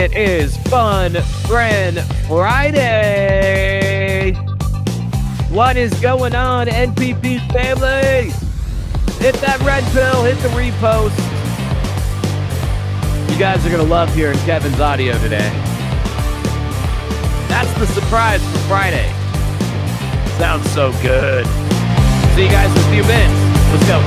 It is Fun Friend Friday. What is going on, NPP family? Hit that red pill, hit the repost. You guys are going to love hearing Kevin's audio today. That's the surprise for Friday. Sounds so good. See you guys in a few minutes. Let's go.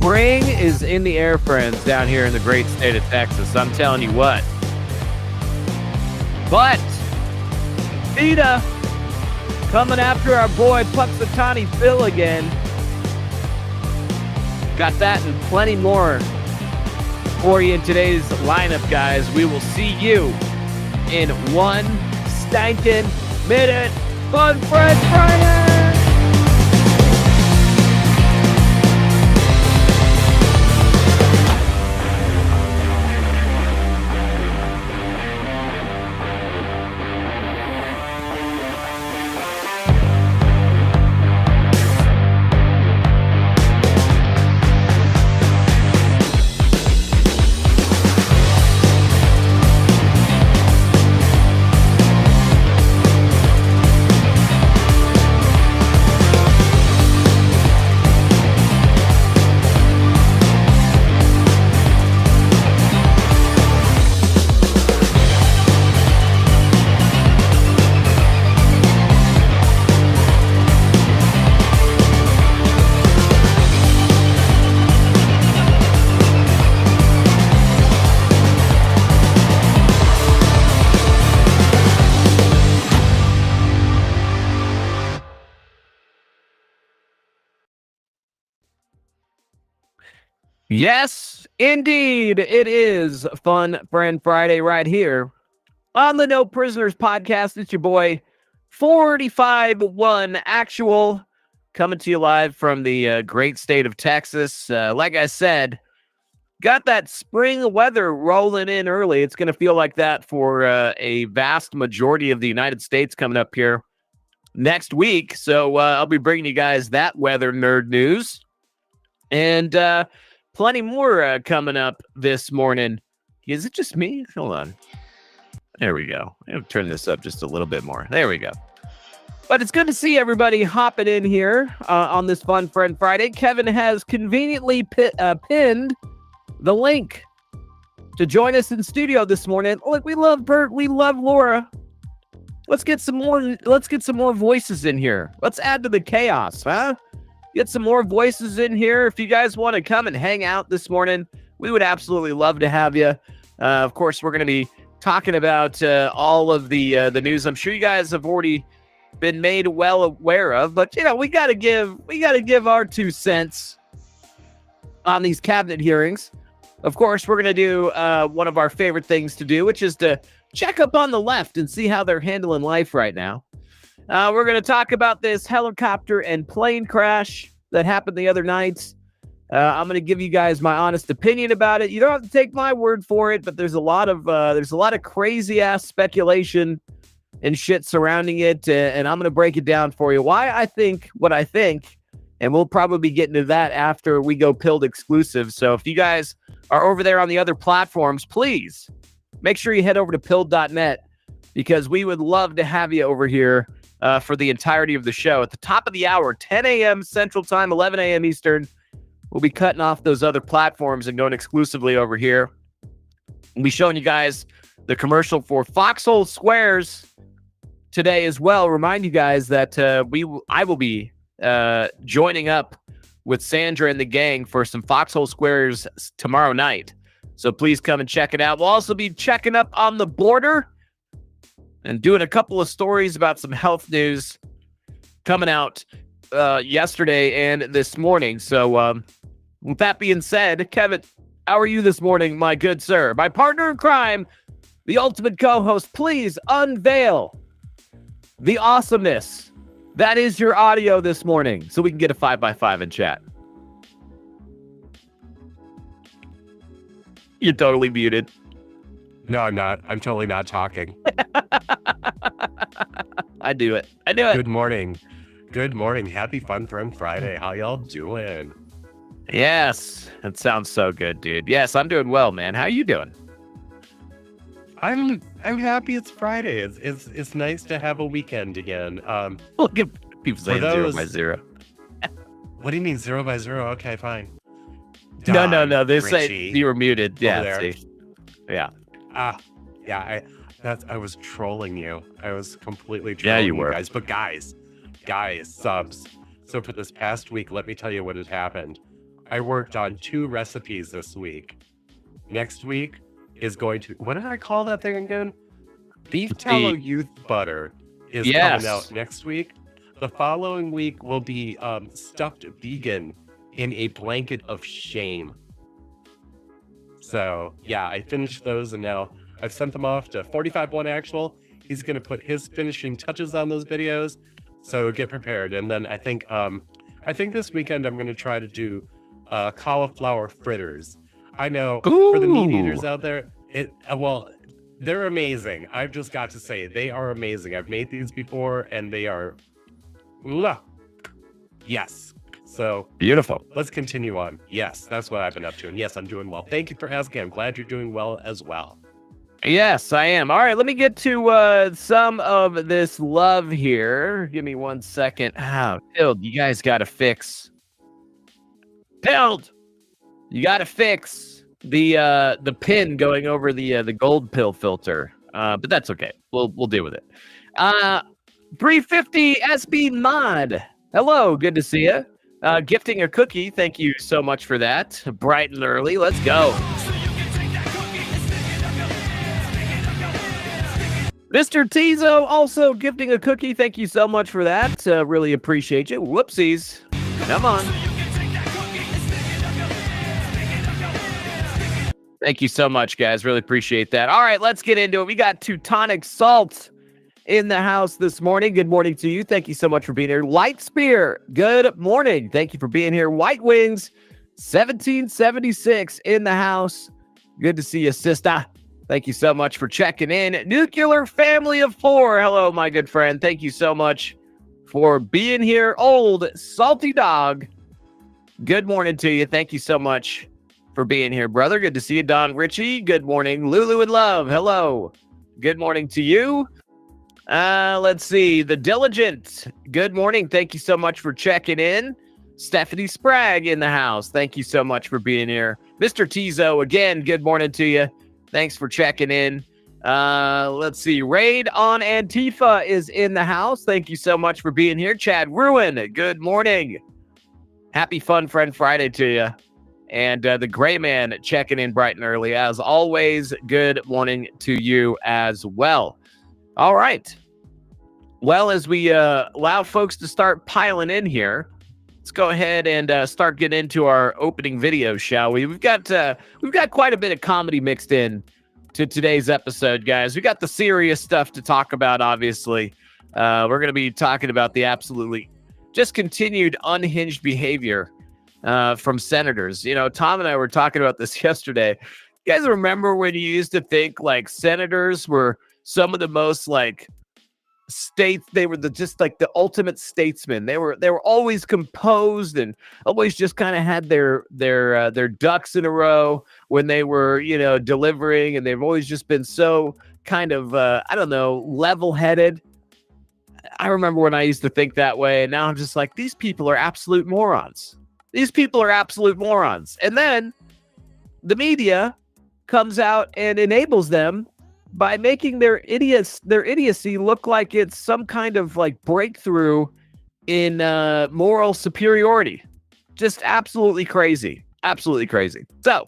Spring is in the air, friends, down here in the great state of Texas. I'm telling you what. But PETA coming after our boy Puxatani Phil again. Got that and plenty more for you in today's lineup, guys. We will see you in one stankin' minute. Fun Friend Friday! Yes, indeed. It is Fun Friend Friday right here on the No Prisoners podcast. It's your boy 45-1 Actual coming to you live from the great state of Texas. Like I said, got that spring weather rolling in early. It's going to feel like that for a vast majority of the United States coming up here next week. So I'll be bringing you guys that weather nerd news. And plenty more coming up this morning. Is it just me? Hold on. There we go. I'll turn this up just a little bit more. There we go. But it's good to see everybody hopping in here on this Fun Friend Friday. Kevin has conveniently pinned the link to join us in studio this morning. Look, we love Bert. We love Laura. Let's get some more voices in here. Let's add to the chaos, huh? Get some more voices in here. If you guys want to come and hang out this morning, we would absolutely love to have you. Of course, we're going to be talking about all of the news. I'm sure you guys have already been made well aware of, but we got to give our 2 cents on these cabinet hearings. Of course, we're going to do one of our favorite things to do, which is to check up on the left and see how they're handling life right now. We're going to talk about this helicopter and plane crash that happened the other night. I'm going to give you guys my honest opinion about it. You don't have to take my word for it, but there's a lot of crazy ass speculation and shit surrounding it, and I'm going to break it down for you. Why I think what I think, and we'll probably be getting to that after we go Pilled exclusive. So if you guys are over there on the other platforms, please make sure you head over to pilled.net, because we would love to have you over here for the entirety of the show. At the top of the hour, 10 a.m. Central Time, 11 a.m. Eastern, we'll be cutting off those other platforms and going exclusively over here. We'll be showing you guys the commercial for Foxhole Squares today as well. Remind you guys that I will be joining up with Sandra and the gang for some Foxhole Squares tomorrow night. So please come and check it out. We'll also be checking up on the border and doing a couple of stories about some health news coming out yesterday and this morning. So with that being said, Kevin, how are you this morning, my good sir? My partner in crime, the ultimate co-host, please unveil the awesomeness that is your audio this morning so we can get a 5x5 in chat. You're totally muted. No, I'm not. I'm totally not talking. I do it. Good morning. Good morning. Happy Fun Friend Friday. How y'all doing? Yes. That sounds so good, dude. Yes, I'm doing well, man. How you doing? I'm happy it's Friday. It's nice to have a weekend again. Look at people saying 0x0. What do you mean 0x0? Okay, fine. No. They say you were muted. Yeah. See? Yeah. Yeah. I was trolling you. I was completely trolling you were. Guys. But guys, subs. So for this past week, let me tell you what has happened. I worked on 2 recipes this week. Next week is going to, what did I call that thing again? Beef tallow youth butter is coming out next week. The following week will be stuffed vegan in a blanket of shame. So yeah, I finished those and now I've sent them off to 45-1 Actual. He's going to put his finishing touches on those videos. So get prepared. And then I think this weekend I'm going to try to do cauliflower fritters. I know for the meat eaters out there, they're amazing. I've just got to say, they are amazing. I've made these before and they are, yes. So beautiful. Let's continue on. Yes, that's what I've been up to. And yes, I'm doing well. Thank you for asking. I'm glad you're doing well as well. Yes, I am. All right, let me get to some of this love here. Give me 1 second. Pilled, you guys got to fix. Pilled, you got to fix the pin going over the gold pill filter. But that's okay. We'll deal with it. 350 SB Mod. Hello, good to see you. Gifting a cookie. Thank you so much for that. Bright and early. Let's go. Mr. Tizo also gifting a cookie. Thank you so much for that. Really appreciate you. Whoopsies. Come on. Thank you so much, guys. Really appreciate that. All right, let's get into it. We got Teutonic Salt in the house this morning. Good morning to you. Thank you so much for being here. Light Spear, good morning. Thank you for being here. White Wings, 1776 in the house. Good to see you, sister. Thank you so much for checking in. Nuclear Family of 4. Hello, my good friend. Thank you so much for being here. Old Salty Dog, good morning to you. Thank you so much for being here, brother. Good to see you, Don Ritchie. Good morning. Lulu and Love, hello. Good morning to you. Let's see. The Diligent, good morning. Thank you so much for checking in. Stephanie Sprague in the house. Thank you so much for being here. Mr. Tizo, again, good morning to you. Thanks for checking in. Let's see. Raid on Antifa is in the house. Thank you so much for being here. Chad Ruin, good morning. Happy Fun Friend Friday to you. And the Gray Man checking in bright and early. As always, good morning to you as well. All right. Well, as we allow folks to start piling in here, let's go ahead and start getting into our opening video, shall we? We've got quite a bit of comedy mixed in to today's episode, guys. We got the serious stuff to talk about, obviously. We're going to be talking about the absolutely just continued unhinged behavior from senators. You know, Tom and I were talking about this yesterday. You guys remember when you used to think like senators were some of the most like states, they were just like the ultimate statesmen. They were always composed and always just kind of had their ducks in a row when they were, you know, delivering, and they've always just been so kind of I don't know, level-headed. I remember when I used to think that way, and now I'm just like, these people are absolute morons. These people are absolute morons. And then the media comes out and enables them by making their idiocy look like it's some kind of like breakthrough in moral superiority. Just absolutely crazy. Absolutely crazy. So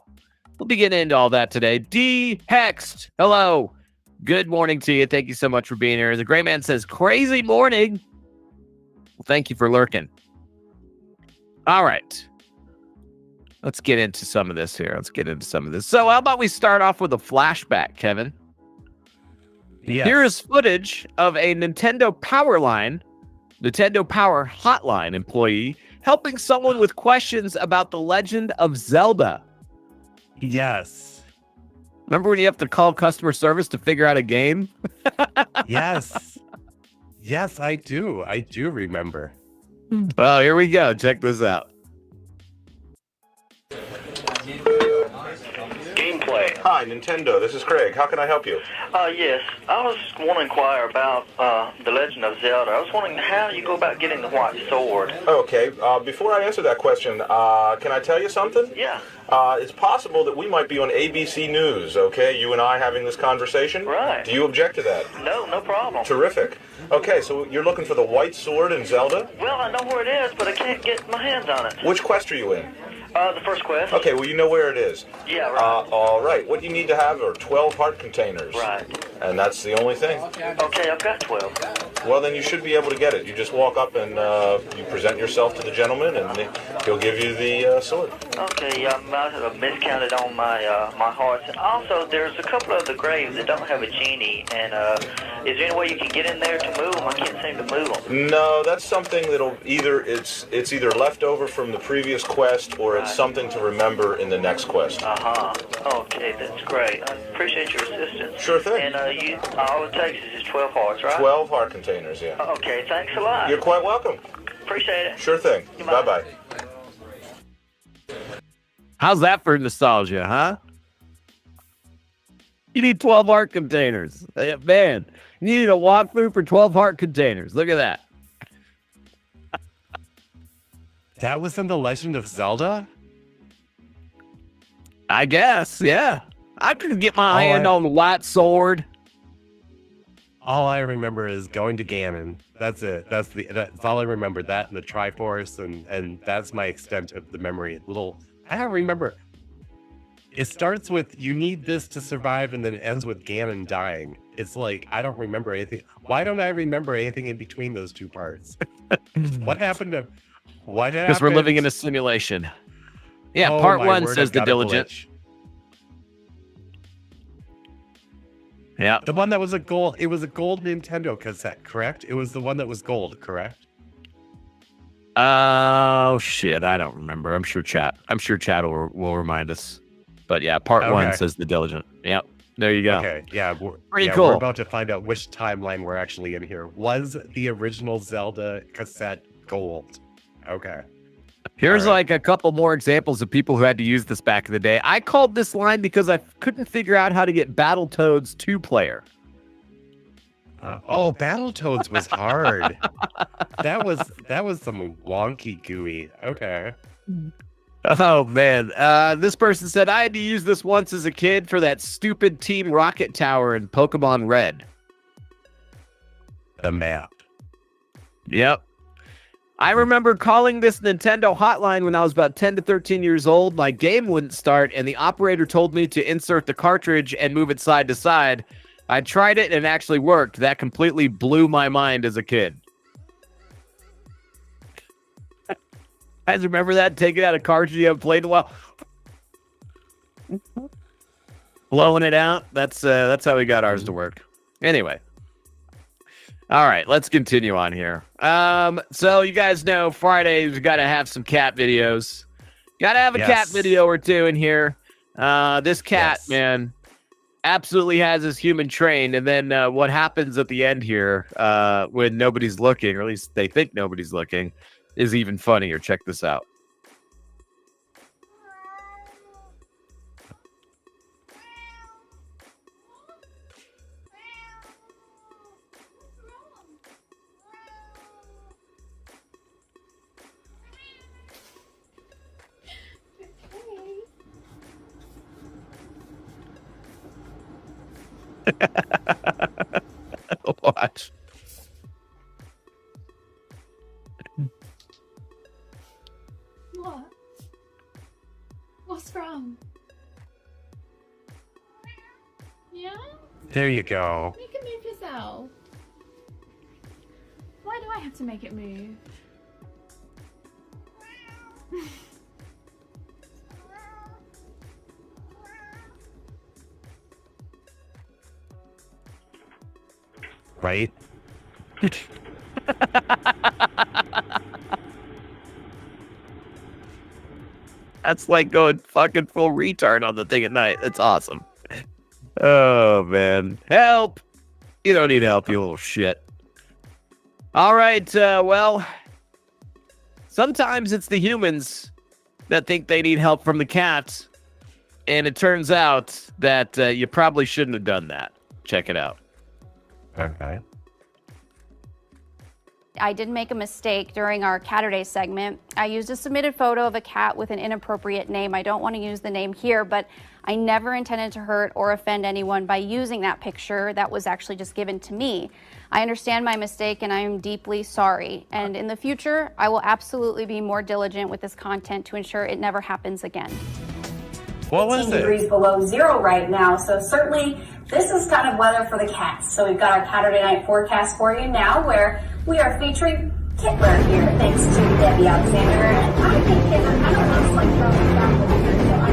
we'll be getting into all that today. D Hexed, hello. Good morning to you. Thank you so much for being here. The Gray Man says, crazy morning. Well, thank you for lurking. All right. Let's get into some of this here. So how about we start off with a flashback, Kevin? Yes. Here is footage of a Nintendo Power Hotline employee helping someone with questions about The Legend of Zelda. Yes. Remember when you have to call customer service to figure out a game? Yes. Yes, I do. I do remember. Well, here we go. Check this out. Gameplay. Hi, Nintendo. This is Craig. How can I help you? Yes. I was want to inquire about The Legend of Zelda. I was wondering how you go about getting the white sword. Okay. Before I answer that question, can I tell you something? Yeah. It's possible that we might be on ABC News, okay? You and I having this conversation? Right. Do you object to that? No problem. Terrific. Okay, so you're looking for the white sword in Zelda? Well, I know where it is, but I can't get my hands on it. Which quest are you in? The first quest. Okay, well, you know where it is. Yeah, right. All right. What you need to have are 12 heart containers. Right. And that's the only thing. Okay, I've got 12. Well, then you should be able to get it. You just walk up and you present yourself to the gentleman, and he'll give you the sword. Okay, I might have miscounted on my my hearts. And also, there's a couple of the graves that don't have a genie. And is there any way you can get in there to move them? I can't seem to move them. No, that's something that'll it's either left over from the previous quest, or it's something to remember in the next quest. Okay, that's great. I appreciate your assistance. Sure thing. And all it takes is just 12 hearts, right? 12 heart containers, yeah. Okay, thanks a lot. You're quite welcome. Appreciate it. Sure thing. Bye-bye. How's that for nostalgia, huh? You need 12 heart containers. Man, you need a walkthrough for 12 heart containers. Look at that. That was in The Legend of Zelda? I guess, yeah. I could get my hand on the white sword. All I remember is going to Ganon. That's it. That's all I remember. That and the Triforce, and that's my extent of the memory. I don't remember. It starts with you need this to survive, and then it ends with Ganon dying. It's like I don't remember anything. Why don't I remember anything in between those two parts? What happened? Because we're living in a simulation. Yeah, part one says The Diligent. Yeah. The one that was a gold, it was a gold Nintendo cassette, correct? It was the one that was gold, correct? Oh shit, I don't remember. I'm sure chat will remind us. But yeah, part one says The Diligent. Yep. There you go. Okay, yeah. Pretty cool. We're about to find out which timeline we're actually in here. Was the original Zelda cassette gold? Okay. Here's like a couple more examples of people who had to use this back in the day. I called this line because I couldn't figure out how to get Battletoads 2-player. Battletoads was hard. that was some wonky gooey. Okay. Oh man, this person said I had to use this once as a kid for that stupid Team Rocket Tower in Pokemon Red. The map. Yep. I remember calling this Nintendo hotline when I was about 10 to 13 years old. My game wouldn't start, and the operator told me to insert the cartridge and move it side to side. I tried it, and it actually worked. That completely blew my mind as a kid. Guys, remember that? Taking out a cartridge you haven't played in a while. Blowing it out. That's how we got ours to work. Anyway. All right, let's continue on here. So you guys know Fridays we got to have some cat videos. Got to have a cat video or two in here. This cat, man, absolutely has his human trained. And then what happens at the end here when nobody's looking, or at least they think nobody's looking, is even funnier. Check this out. Watch. What? What's wrong? Yeah? There you go. Make it move yourself. Why do I have to make it move? Right? That's like going fucking full retard on the thing at night. It's awesome. Oh, man. Help! You don't need help, you little shit. All right, well, sometimes it's the humans that think they need help from the cats, and it turns out that you probably shouldn't have done that. Check it out. Okay. I did make a mistake during our Catterday segment. I used a submitted photo of a cat with an inappropriate name. I don't want to use the name here, but I never intended to hurt or offend anyone by using that picture that was actually just given to me. I understand my mistake and I am deeply sorry. And in the future, I will absolutely be more diligent with this content to ensure it never happens again. What was 18 it? degrees below zero right now, so certainly this is kind of weather for the cats. So we've got our Saturday night forecast for you now, where we are featuring Kittler here, thanks to Debbie Alexander. And I think Kittler kind of looks like throwing down the weather, so I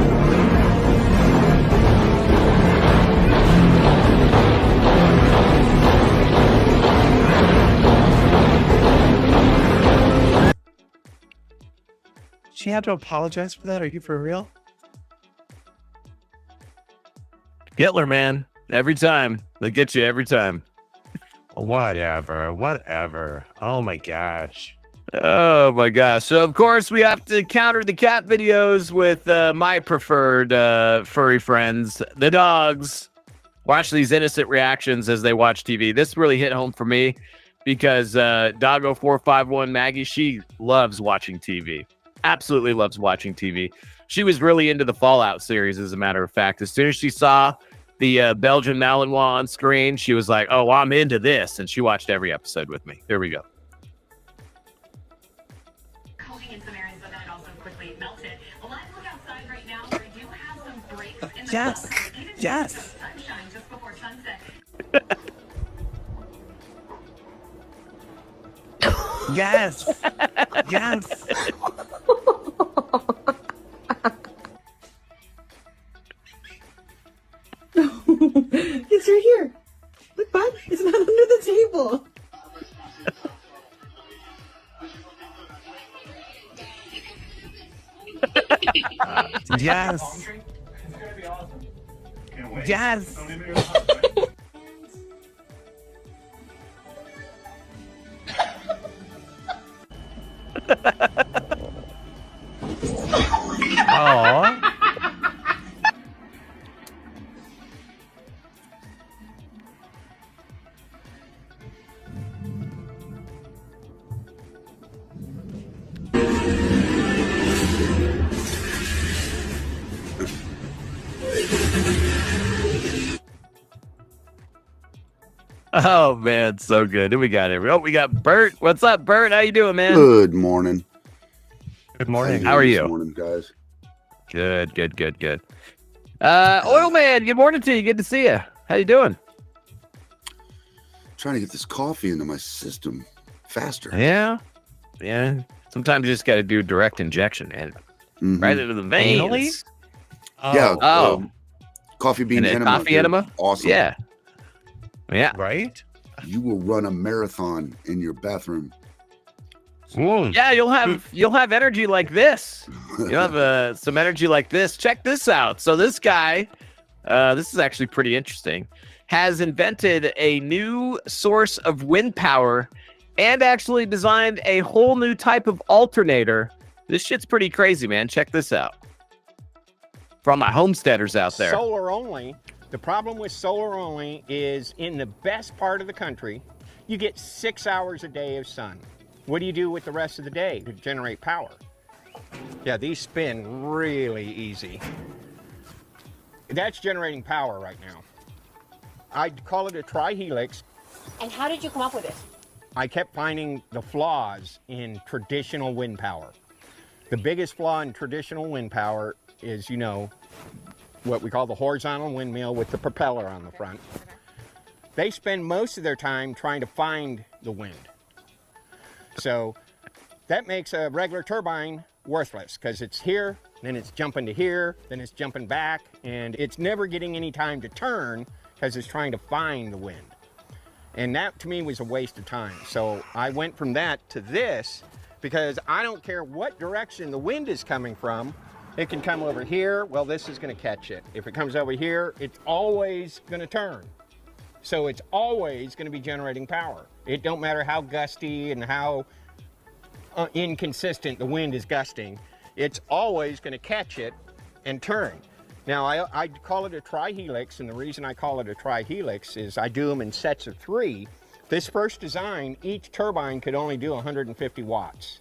She had to apologize for that? Are you for real? Hitler, man. Every time. They get you every time. Whatever. Oh my gosh. Oh my gosh. So, of course, we have to counter the cat videos with my preferred furry friends, the dogs. Watch these innocent reactions as they watch TV. This really hit home for me because Doggo451 Maggie, she loves watching TV. Absolutely loves watching TV. She was really into the Fallout series, as a matter of fact. As soon as she saw the Belgian Malinois on screen, she was like, oh, I'm into this. And she watched every episode with me. Here we go. Coating in some areas, but then it also quickly melted. Well, let's look outside right now where I do have some breaks in the Yes. sunshine just before sunset. Yes. It's right here. Look, bud. It's not under the table. Yes. Yes. Aww. Oh man, so good. Who we got here? Oh, we got Bert. What's up, Bert? How you doing, man? Good morning. Good morning. How are you? This morning, guys. Good. Oil Man, good morning to you. Good to see you. How you doing? Trying to get this coffee into my system faster. Yeah. Sometimes you just got to do direct injection, man. Mhm. Right into the veins. Really? Yeah. Oh. Coffee bean And a enema. coffee dude. enema? Awesome. Yeah. Right? You will run a marathon in your bathroom. Yeah, you'll have energy like this. You'll have some energy like this. Check this out. So this guy, this is actually pretty interesting, has invented a new source of wind power and actually designed a whole new type of alternator. This shit's pretty crazy, man. Check this out. For all my homesteaders out there. Solar only. The problem with solar only is in the best part of the country, you get 6 hours a day of sun. What do you do with the rest of the day to generate power? Yeah, these spin really easy. That's generating power right now. I'd call it a tri-helix. And how did you come up with this? I kept finding the flaws in traditional wind power. The biggest flaw in traditional wind power is, you know, what we call the horizontal windmill with the propeller on the front. They spend most of their time trying to find the wind. So that makes a regular turbine worthless because it's here, then it's jumping to here, then it's jumping back, and it's never getting any time to turn because it's trying to find the wind. And that to me was a waste of time. So I went from that to this because I don't care what direction the wind is coming from. It can come over here. Well, this is going to catch it. If it comes over here, it's always going to turn. So it's always going to be generating power. It don't matter how gusty and how inconsistent the wind is gusting. It's always going to catch it and turn. Now, I call it a tri-helix, and the reason I call it a tri-helix is I do them in sets of 3. This first design, each turbine could only do 150 watts.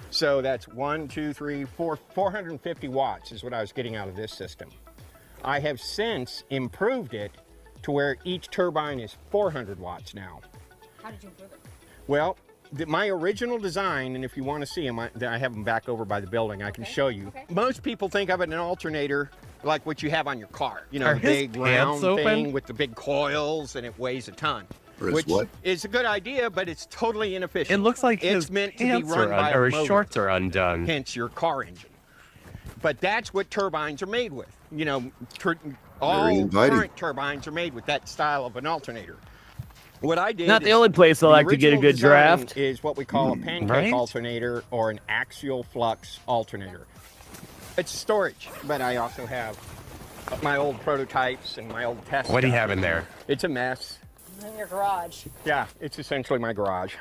So that's 450 watts is what I was getting out of this system. I have since improved it to where each turbine is 400 watts now. How did you improve it? Well, my original design, and if you want to see them, I have them back over by the building. I can show you. Okay. Most people think of an alternator like what you have on your car. You know, the big round thing with the big coils, and it weighs a ton. Which is a good idea, but it's totally inefficient. It looks like it's meant to be run by a or his motor, shorts are undone. hence your car engine. But that's what turbines are made with. You know, all current turbines are made with that style of an alternator. What I did Not the only place I like to get a good draft. Is what we call a pancake alternator or an axial flux alternator. It's storage, but I also have my old prototypes and my old test. What do you have in there? It's a mess. In your garage. Yeah, it's essentially my garage.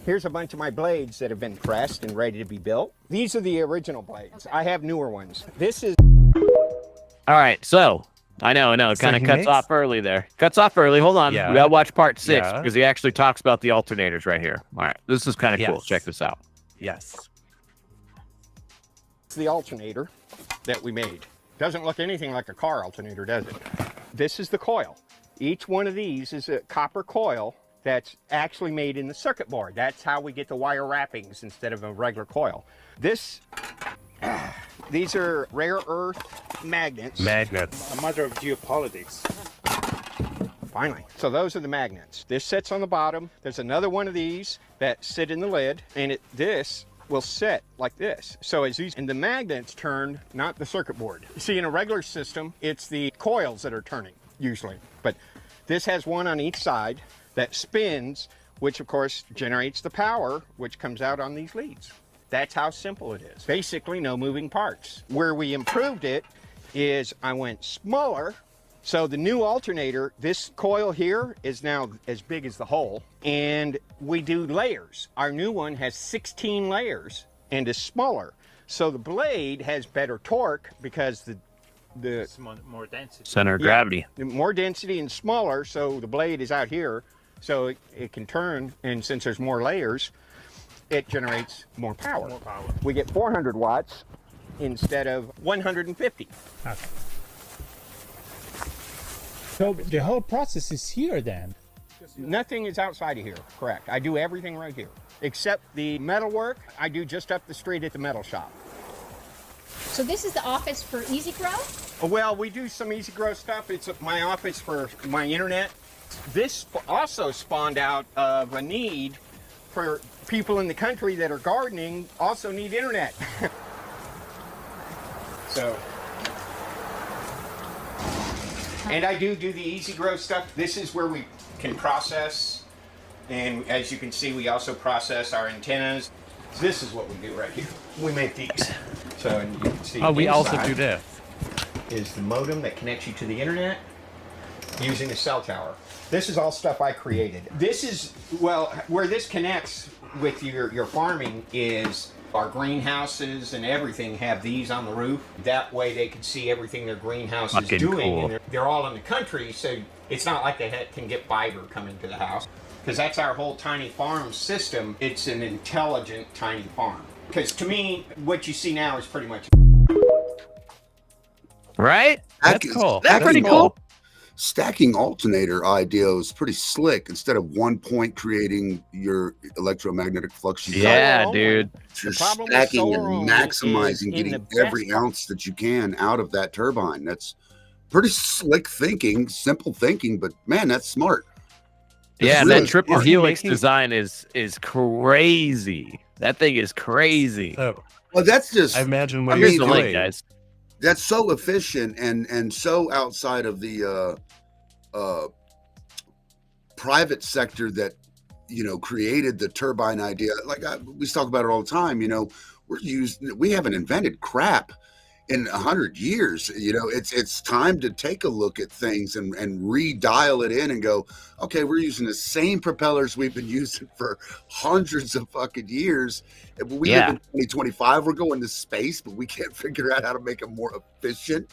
Here's a bunch of my blades that have been pressed and ready to be built. These are the original blades. I have newer ones. This is... All right, so I know, it kind of cuts off early there. Cuts off early. Hold on. Yeah. We got to watch part 6 Yeah. because he actually talks about the alternators right here. All right, this is kind of cool. Check this out. Yes. It's the alternator that we made. Doesn't look anything like a car alternator, does it? This is the coil. Each one of these is a copper coil that's actually made in the circuit board. That's how we get the wire wrappings instead of a regular coil. These are rare earth magnets. Magnets. A matter of geopolitics. Finally. So those are the magnets. This sits on the bottom. There's another one of these that sit in the lid, and this will sit like this. So as these, and the magnets turn, not the circuit board. You see, in a regular system, it's the coils that are turning, usually. But this has one on each side that spins, which of course generates the power, which comes out on these leads. That's how simple it is. Basically, no moving parts. Where we improved it is I went smaller. So the new alternator, this coil here is now as big as the hole, and we do layers. Our new one has 16 layers and is smaller. So the blade has better torque because the more density. Center of gravity. More density and smaller, so the blade is out here, so it can turn, and since there's more layers, it generates more power. We get 400 watts instead of 150. Okay. So the whole process is here then? Nothing is outside of here, correct. I do everything right here. Except the metal work, I do just up the street at the metal shop. So this is the office for Easy Grow? Well, we do some Easy Grow stuff. It's my office for my internet. This also spawned out of a need for people in the country that are gardening also need internet. So, and I do the Easy Grow stuff. This is where we can process, and as you can see, we also process our antennas. This is what we do right here. We make these. So and you can see. Oh, we also do this. Is the modem that connects you to the internet using a cell tower. This is all stuff I created. This is, well, where this connects with your farming is our greenhouses and everything have these on the roof. That way they can see everything their greenhouse is doing. Cool. And they're all in the country, so it's not like they can get fiber coming to the house. Because that's our whole tiny farm system. It's an intelligent tiny farm. Because to me, what you see now is pretty much... Right? That's cool. That's pretty cool. Stacking alternator idea is pretty slick. Instead of one point creating your electromagnetic flux, dude. You're stacking and maximizing, getting every ounce that you can out of that turbine. That's pretty slick thinking, simple thinking, but man, that's smart. Yeah, really that triple helix design is crazy. That thing is crazy. So, well, that's just. I imagine what here's the link, guys. That's so efficient and so outside of the private sector that created the turbine idea. Like we talk about it all the time. We haven't invented crap in 100 years. It's time to take a look at things and redial it in and go, okay, we're using the same propellers we've been using for hundreds of fucking years. We live in 2025. We're going to space, but we can't figure out how to make a more efficient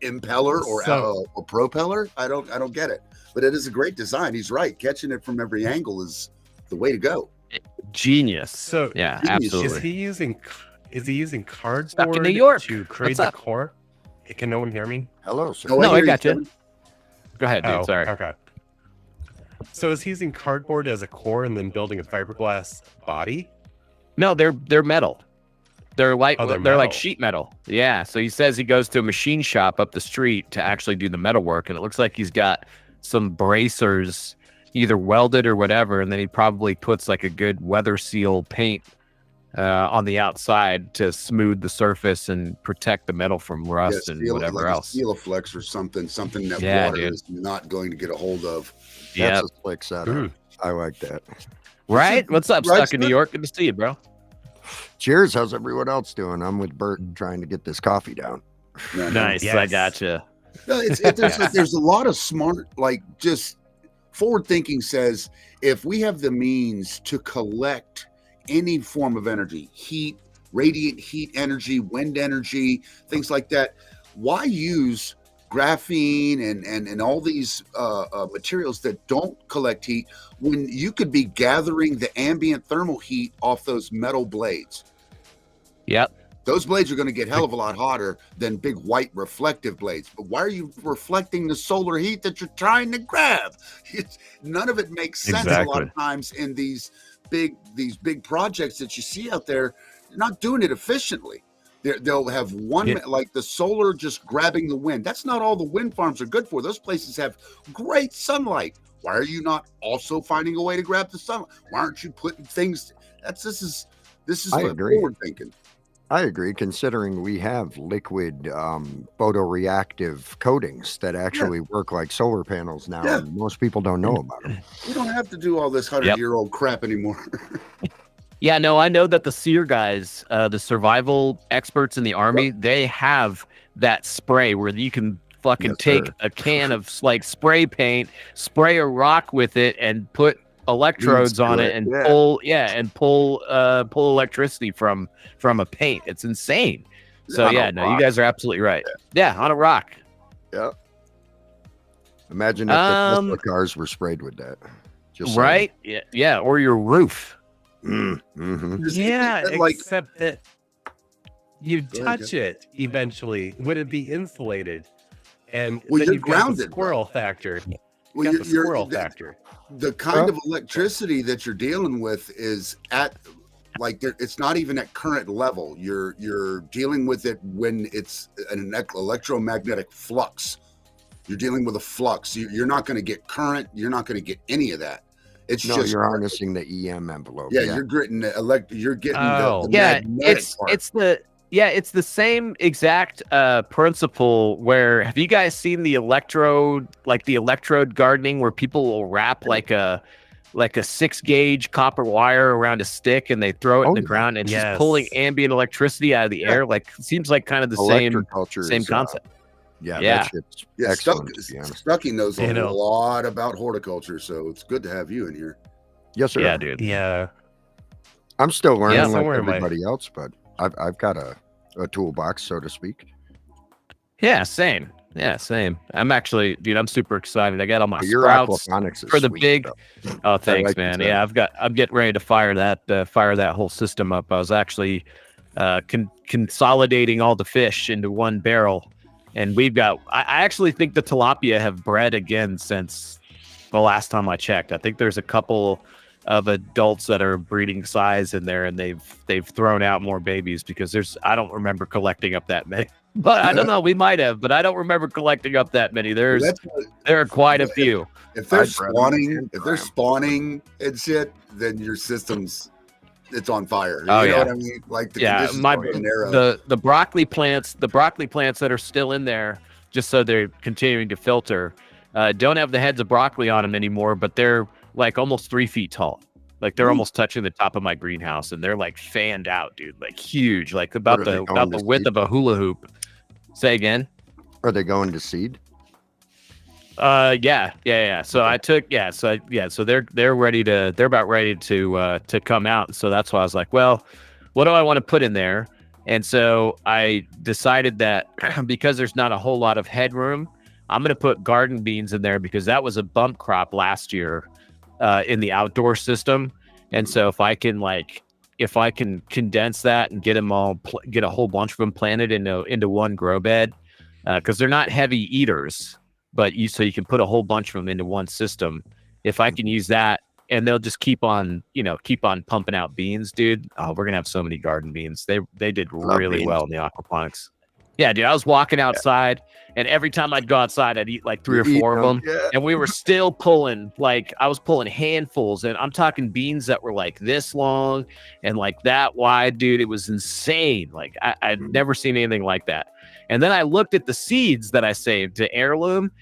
impeller or propeller. I don't get it, but it is a great design. He's right. Catching it from every angle is the way to go. Genius. So yeah, genius. absolutely. Is he using cardboard in New York to create the core? Can no one hear me? Hello, sir. No, I got you. Go ahead, dude. Sorry. Okay. So is he using cardboard as a core and then building a fiberglass body? No, they're metal. They're like they're metal. like sheet metal. Yeah. So he says he goes to a machine shop up the street to actually do the metal work, and it looks like he's got some bracers either welded or whatever, and then he probably puts like a good weather seal paint on the outside to smooth the surface and protect the metal from rust and whatever like else. A Sealaflex or something that water is not going to get a hold of. Yeah, that's a slick setup. I like that. Right? What's up, Stuck in New York? Good to see you, bro. Cheers. How's everyone else doing? I'm with Bert trying to get this coffee down. Nice. Yes. I gotcha. No, there's a lot of smart, just forward thinking says if we have the means to collect any form of energy, heat, radiant heat energy, wind energy, things like that, why use graphene and all these materials that don't collect heat when you could be gathering the ambient thermal heat off those metal blades? Yep. Those blades are going to get hell of a lot hotter than big white reflective blades. But why are you reflecting the solar heat that you're trying to grab? None of it makes sense a lot of times in these big projects that you see out there. They're not doing it efficiently. They'll have one, like the solar just grabbing the wind. That's not all the wind farms are good for. Those places have great sunlight. Why are you not also finding a way to grab the sunlight? Why aren't you putting things? This is forward thinking. I agree, considering we have liquid photoreactive coatings that actually work like solar panels now. And most people don't know about them. We don't have to do all this 100-year-old crap anymore. Yeah, no, I know that the SEER guys, the survival experts in the Army, they have that spray where you can fucking take a can of spray paint, spray a rock with it, and put electrodes on it and pull electricity from a paint. It's insane. So you guys are absolutely right. Yeah, on a rock. Yeah. Imagine if the Tesla cars were sprayed with that. Just right? Yeah, or your roof. Mm-hmm. Yeah, except that You Go ahead, touch it eventually. Would it be insulated? And Well, then you're you've got the grounded, bro. squirrel factor. Well, Got the squirrel factor. the kind of electricity that you're dealing with is at like it's not even at current level. You're dealing with it when it's an electromagnetic flux. You're dealing with a flux. You're not going to get current. You're not going to get any of that. It's just you're harnessing the EM envelope. Yeah, you're getting the You're getting the yeah, magnetic part. it's the same exact principle. Where have you guys seen the electrode gardening where people will wrap like a 6-gauge copper wire around a stick and they throw it in the ground and it's just pulling ambient electricity out of the air? Like, it seems like kind of the same concept. That shit's excellent, Stucky knows a lot about horticulture, so it's good to have you in here. Yes, sir. Yeah, dude. Yeah. I'm still learning like somewhere everybody else, but I've got a toolbox, so to speak. Yeah, same. Yeah, same. I'm actually, dude, I'm super excited. I got all my Your sprouts aquaponics is for the sweet, big. though. Oh, thanks, like man. the- Yeah, I'm getting ready to fire that whole system up. I was actually consolidating all the fish into one barrel, and I actually think the tilapia have bred again since the last time I checked. I think there's a couple of adults that are breeding size in there, and they've thrown out more babies because I don't remember collecting up that many. But I don't know, we might have, but I don't remember collecting up that many. There are quite a few. If they're spawning and shit, then your system's it's on fire. You know what I mean? Like the conditions are narrow. the broccoli plants that are still in there, just so they're continuing to filter, don't have the heads of broccoli on them anymore, but they're like almost 3 feet tall. Like they're almost touching the top of my greenhouse, and they're like fanned out, dude, like huge, like about the width of a hula hoop. Say again? Are they going to seed? Yeah. So I took so they're ready to they're about ready to come out. So that's why I was like, well, what do I want to put in there? And so I decided that because there's not a whole lot of headroom, I'm gonna put garden beans in there because that was a bump crop last year in the outdoor system. And so if I can condense that and get them all get a whole bunch of them planted into one grow bed, because they're not heavy eaters. But you can put a whole bunch of them into one system. If I can use that, and they'll just keep on pumping out beans, dude. Oh, we're gonna have so many garden beans. They did really well in the aquaponics. Yeah, dude. I was walking outside, and every time I'd go outside, I'd eat like 3 or 4 of them. Yeah. And we were still pulling, I was pulling handfuls, and I'm talking beans that were like this long and like that wide, dude. It was insane. Like I'd never seen anything like that. And then I looked at the seeds that I saved to heirloom,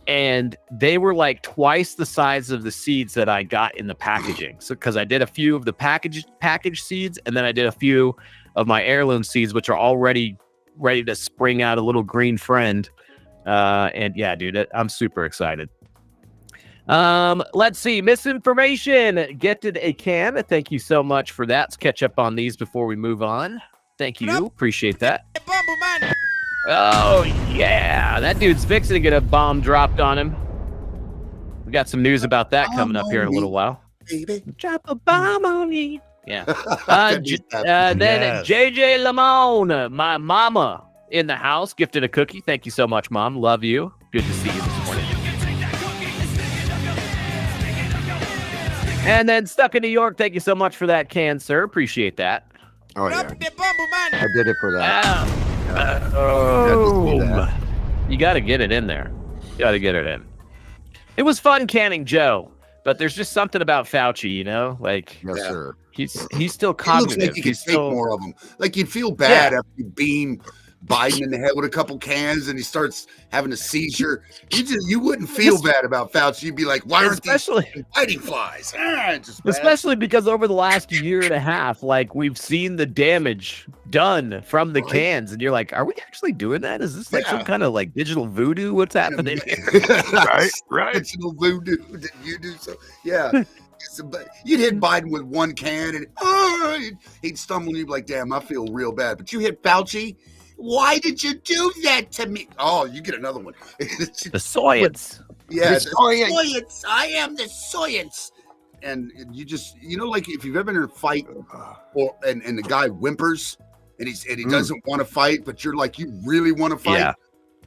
and they were like twice the size of the seeds that I got in the packaging. So because I did a few of the package seeds, and then I did a few of my heirloom seeds, which are already ready to spring out a little green friend. And yeah, dude, I'm super excited. Let's see. Misinformation. Getted a can. Thank you so much for that. Let's catch up on these before we move on. Thank you. Appreciate that. Oh, yeah. That dude's fixing to get a bomb dropped on him. We got some news about that coming up here in a little while. Baby. Drop a bomb on me. Yeah. Then JJ Lamone, my mama in the house, gifted a cookie. Thank you so much, Mom. Love you. Good to see you this morning. And then Stuck in New York, thank you so much for that can, sir. Appreciate that. Oh, yeah. I did it for that. You got to get it in there. You got to get it in. It was fun canning Joe, but there's just something about Fauci, you know? Like, yes, sir. He's still cognitive. It looks like you could take more of them. Like you'd feel bad after you beam Biden in the head with a couple cans and he starts having a seizure. You wouldn't feel bad about Fauci. You'd be like, why aren't these fighting flies? Especially because over the last year and a half, like we've seen the damage done from the cans, and you're like, are we actually doing that? Is this like some kind of like digital voodoo? What's happening here? right. Digital voodoo that you do. So yeah. But you'd hit Biden with one can and he'd stumble and you'd be like, damn, I feel real bad. But you hit Fauci. Why did you do that to me? Oh, you get another one. The science. Yeah, the science. I am the science. And you just, like if you've ever been in a fight and the guy whimpers and he doesn't want to fight, but you're like, you really want to fight? Yeah.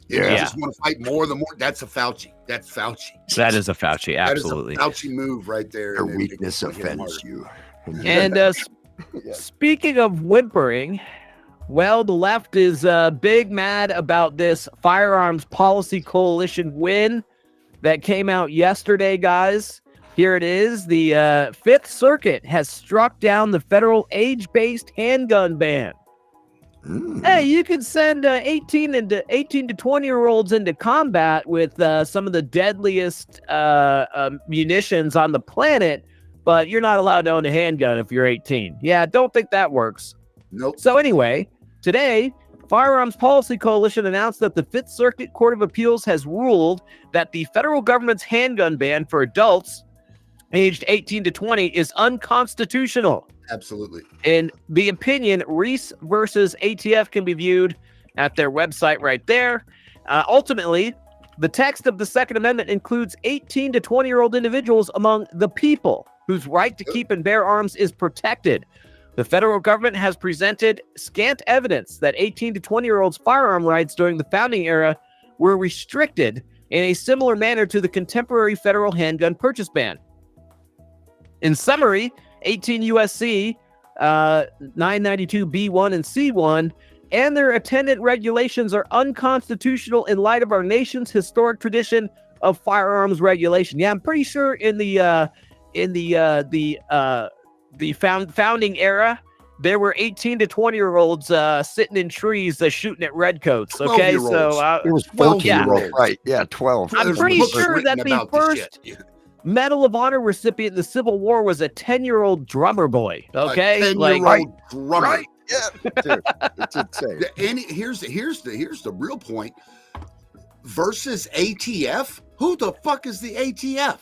You just want to fight more. That's a Fauci. That's Fauci. That is a Fauci. Absolutely. That is a Fauci move right there. Their weakness offends you. And speaking of whimpering, well, the left is big mad about this firearms policy coalition win that came out yesterday, guys. Here it is. The Fifth Circuit has struck down the federal age-based handgun ban. Hey, you can send 18 to 20-year-olds into combat with some of the deadliest munitions on the planet, but you're not allowed to own a handgun if you're 18. Yeah, don't think that works. Nope. So anyway, today, Firearms Policy Coalition announced that the Fifth Circuit Court of Appeals has ruled that the federal government's handgun ban for adults aged 18 to 20 is unconstitutional. Absolutely. In the opinion, Reese versus ATF can be viewed at their website right there. Ultimately, the text of the Second Amendment includes 18 to 20-year-old individuals among the people whose right to keep and bear arms is protected. The federal government has presented scant evidence that 18 to 20-year-olds' firearm rights during the founding era were restricted in a similar manner to the contemporary federal handgun purchase ban. In summary, 18 USC 992 B1 and C1 and their attendant regulations are unconstitutional in light of our nation's historic tradition of firearms regulation. Yeah, I'm pretty sure in the founding era, there were 18 to 20-year-olds sitting in trees shooting at redcoats. Okay, so it was 14-year-olds, right? Yeah, 12. I'm pretty sure that the first Medal of Honor recipient in the Civil War was a 10-year-old drummer boy. Okay, a 10-year-old drummer. Right? Yeah, dude, it's insane. And here's the real point. Versus ATF, who the fuck is the ATF?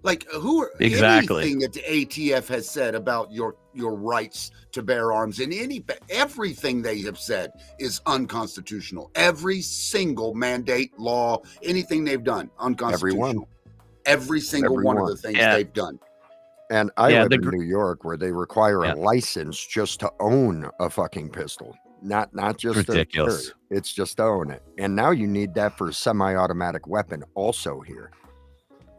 Like, who are anything that the ATF has said about your rights to bear arms, and everything they have said is unconstitutional. Every single mandate, law, anything they've done, unconstitutional. Every single one of the things they've done. And I live in New York, where they require a license just to own a fucking pistol. Not just ridiculous. It's just to own it. And now you need that for a semi-automatic weapon also here.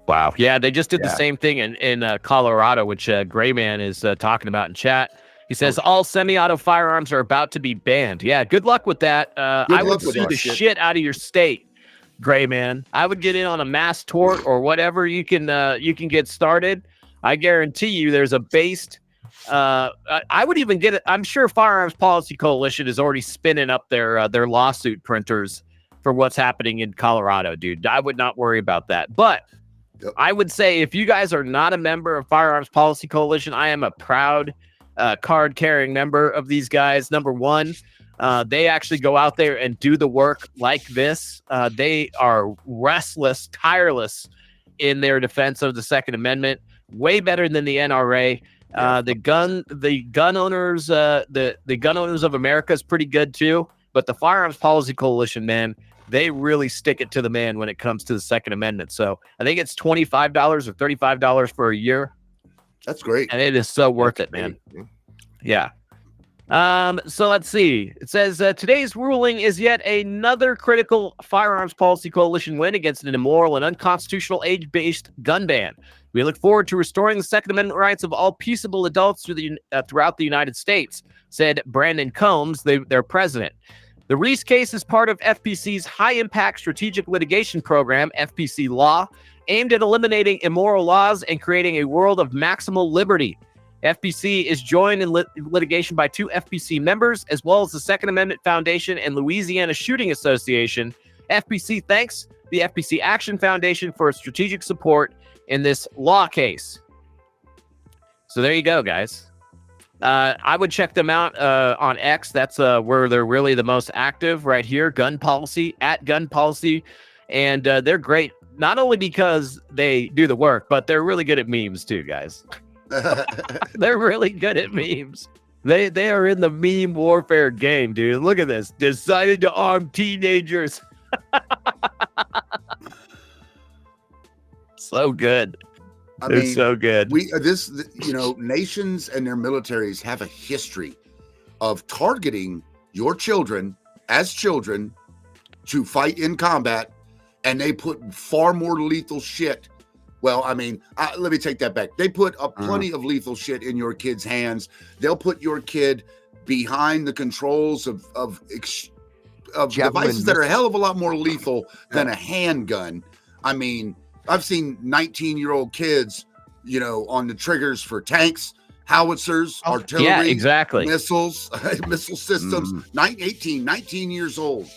Wow. Yeah, they just did the same thing in Colorado, which Grayman is talking about in chat. He says all semi-auto firearms are about to be banned. Yeah, good luck with that. I would sue the shit out of your state, Grayman. I would get in on a mass tort or whatever you can get started. I guarantee you there's a based I would even get it. I'm sure Firearms Policy Coalition is already spinning up their lawsuit printers for what's happening in Colorado, dude. I would not worry about that. But I would say if you guys are not a member of Firearms Policy Coalition, I am a proud card-carrying member of these guys. Number one, they actually go out there and do the work like this. They are restless, tireless in their defense of the Second Amendment. Way better than the NRA. The gun owners of America is pretty good too. But the Firearms Policy Coalition, man, they really stick it to the man when it comes to the Second Amendment. So I think it's $25 or $35 for a year. That's great. And it is so worth it, man. Yeah. So let's see. It says today's ruling is yet another critical Firearms Policy Coalition win against an immoral and unconstitutional age-based gun ban. We look forward to restoring the Second Amendment rights of all peaceable adults throughout the United States, said Brandon Combs, their president. The Reese case is part of FPC's high-impact strategic litigation program, FPC Law, aimed at eliminating immoral laws and creating a world of maximal liberty. FPC is joined in litigation by two FPC members, as well as the Second Amendment Foundation and Louisiana Shooting Association. FPC thanks the FPC Action Foundation for its strategic support in this law case. So there you go, guys. I would check them out on X. That's where they're really the most active right here. Gun Policy, @Gun Policy. And they're great, not only because they do the work, but they're really good at memes too, guys. They're really good at memes. They are in the meme warfare game, dude. Look at this. Decided to arm teenagers. So good. They're so good. Nations and their militaries have a history of targeting your children as children to fight in combat, and they put far more lethal shit. Well, I mean, let me take that back. They put plenty of lethal shit in your kid's hands. They'll put your kid behind the controls of devices that are a hell of a lot more lethal than a handgun. I mean, I've seen 19-year-old kids, on the triggers for tanks, howitzers, artillery, missiles, missile systems, 19 years old.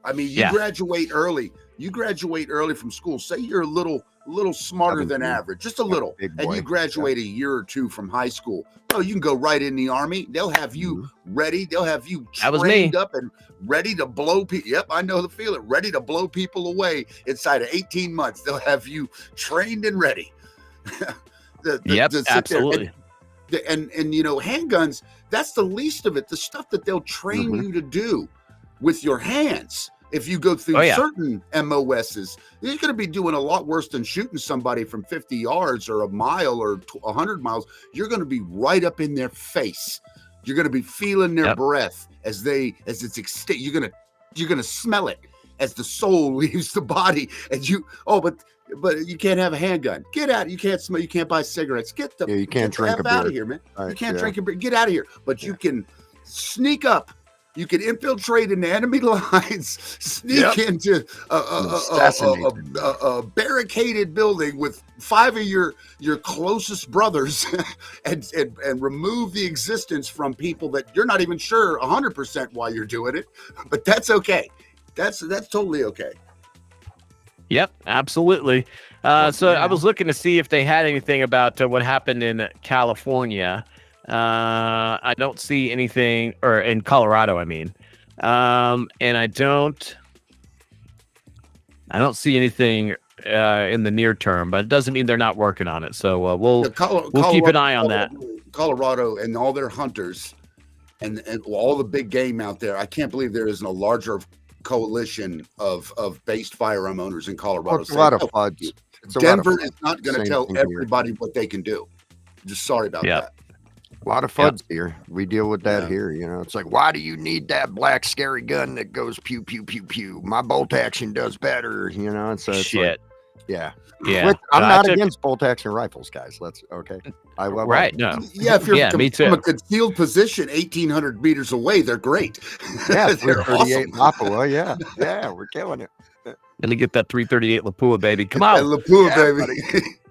I mean, you graduate early. You graduate early from school. Say you're a little smarter than average, just a little, and you graduate a year or two from high school. Oh, you can go right in the Army. They'll have you ready. They'll have you trained up and ready to blow people. Yep, I know the feeling. Ready to blow people away inside of 18 months. They'll have you trained and ready. Absolutely. And handguns, that's the least of it. The stuff that they'll train you to do with your hands. If you go through certain MOSs, you're going to be doing a lot worse than shooting somebody from 50 yards or a mile or 100 miles. You're going to be right up in their face. You're going to be feeling their breath as it's extinct. You're going to smell it as the soul leaves the body. And but you can't have a handgun. Get out. You can't smell. You can't buy cigarettes. You can't drink a beer. Out of here, man. You can't drink a beer. Get out of here. But you can sneak up. You can infiltrate into enemy lines, sneak into a barricaded building with 5 of your closest brothers, and remove the existence from people that you're not even sure 100% why you're doing it. But that's okay. That's totally okay. Yep, absolutely. So I was looking to see if they had anything about what happened in California. I don't see anything, or in Colorado, I mean, and I don't see anything in the near term, but it doesn't mean they're not working on it. So we'll keep an eye on that. Colorado and all their hunters and all the big game out there. I can't believe there isn't a larger coalition of based firearm owners in Colorado. It's a lot of FUDs. Denver is not going to tell everybody what they can do. Just sorry about that. A lot of FUDs here. We deal with that here. It's like, why do you need that black scary gun that goes pew pew pew pew? My bolt action does better. It's shit. Like, yeah. I'm not against bolt action rifles, guys. No. If you're from a concealed position 1,800 meters away, they're great. Yeah, 338 Lapua. Yeah, we're killing it. Let me get that 338 Lapua, baby. Come on, Lapua, baby. Buddy.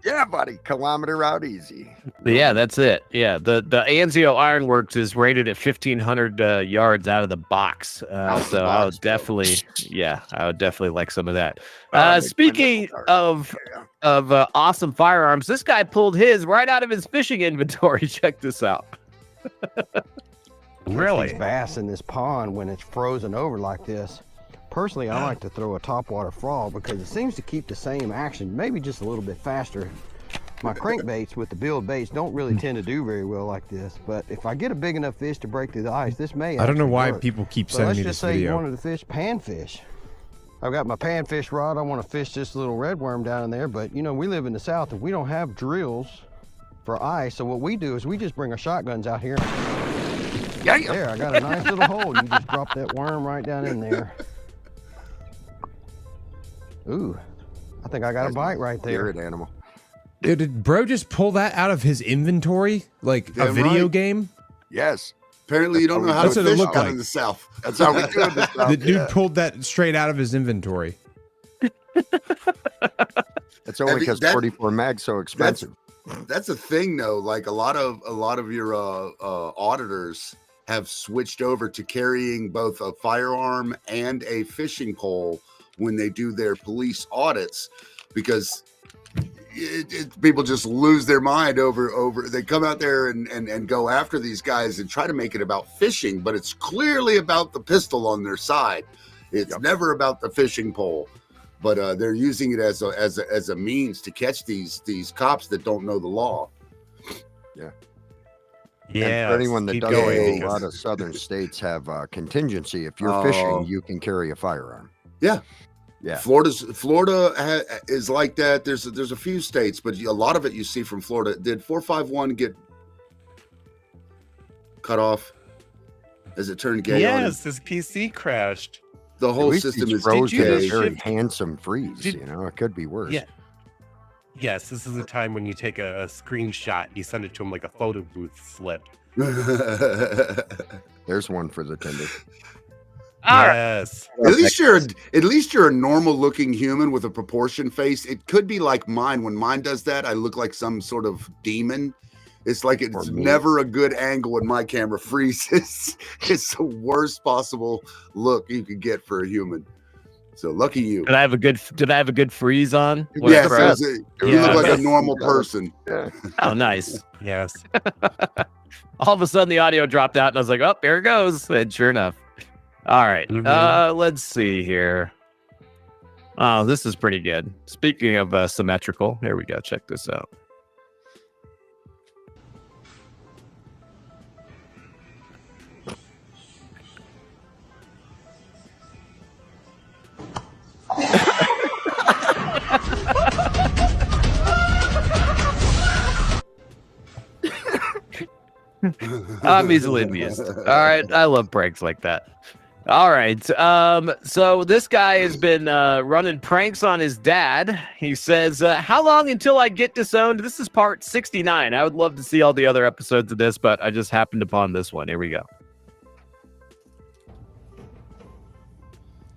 Yeah, buddy. Kilometer out easy. Yeah, that's it. Yeah, the Anzio Ironworks is rated at 1,500 yards out of the box. So I would definitely, like some of that. Speaking of awesome firearms, this guy pulled his right out of his fishing inventory. Check this out. Really? Bass in this pond when it's frozen over like this. Personally, I like to throw a topwater frog because it seems to keep the same action, maybe just a little bit faster. My crankbaits with the biled baits don't really tend to do very well like this, but if I get a big enough fish to break through the ice, this may I don't know why work. people keep sending me this video. Let's just say you wanted to fish panfish. I've got my panfish rod. I want to fish this little redworm down in there, but we live in the south and we don't have drills for ice, so what we do is we just bring our shotguns out here. There, I got a nice little hole. You just drop that worm right down in there. Ooh, I think I got a bite right there. Spirit animal. Did bro just pull that out of his inventory like a video game? Yes. Apparently you don't know how to fish down in the south. That's how we do it in the south. The dude pulled that straight out of his inventory. That's only because 44 mag's so expensive. That's a thing though. Like a lot of your auditors have switched over to carrying both a firearm and a fishing pole when they do their police audits, because people just lose their mind over they come out there and go after these guys and try to make it about fishing, but it's clearly about the pistol on their side. It's never about the fishing pole, but they're using it as a means to catch these cops that don't know the law. Yeah. Yeah. For anyone that doesn't know, a lot of southern states have contingency. If you're fishing, you can carry a firearm. Yeah. Yeah. Florida is like that. There's a few states, but a lot of it you see from Florida. Did 451 get cut off? Has it turned gay on him? Yes, his PC crashed. The At whole least system he's is frozen a gay. very handsome freeze. You know, it could be worse. Yeah. Yes, this is the time when you take a screenshot, you send it to him like a photo booth slip. There's one for the Tinder. Yes. At least you're a normal looking human with a proportion face. It could be like mine. When mine does that, I look like some sort of demon. It's like it's never a good angle when my camera freezes. It's the worst possible look you could get for a human. So lucky you. Did I have a good freeze on? Yes, you look like a normal person. Oh, nice. Yes. All of a sudden the audio dropped out and I was like, oh, there it goes. And sure enough. All right. Let's see here. Oh, this is pretty good. Speaking of symmetrical, here we go. Check this out. I'm easily amused. All right. I love pranks like that. All right. So this guy has been running pranks on his dad. He says, how long until I get disowned? This is part 69. I would love to see all the other episodes of this, but I just happened upon this one. Here we go.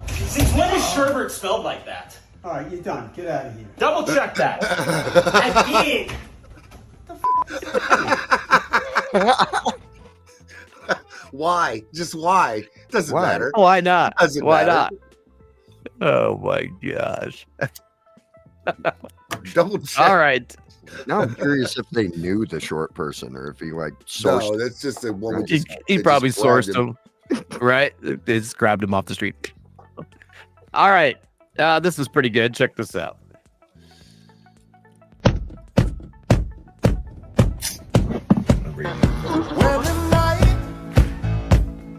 Since when is sherbet spelled like that? All right, you're done. Get out of here. Double check that. I did. Why? Just why? Doesn't matter. Why not? Doesn't Why matter. not? Oh my gosh. Double check. All right. Now I'm curious if they knew the short person or if he like sourced. No, that's just a woman. He probably sourced him. Right? They just grabbed him off the street. All right. This is pretty good. Check this out. When the night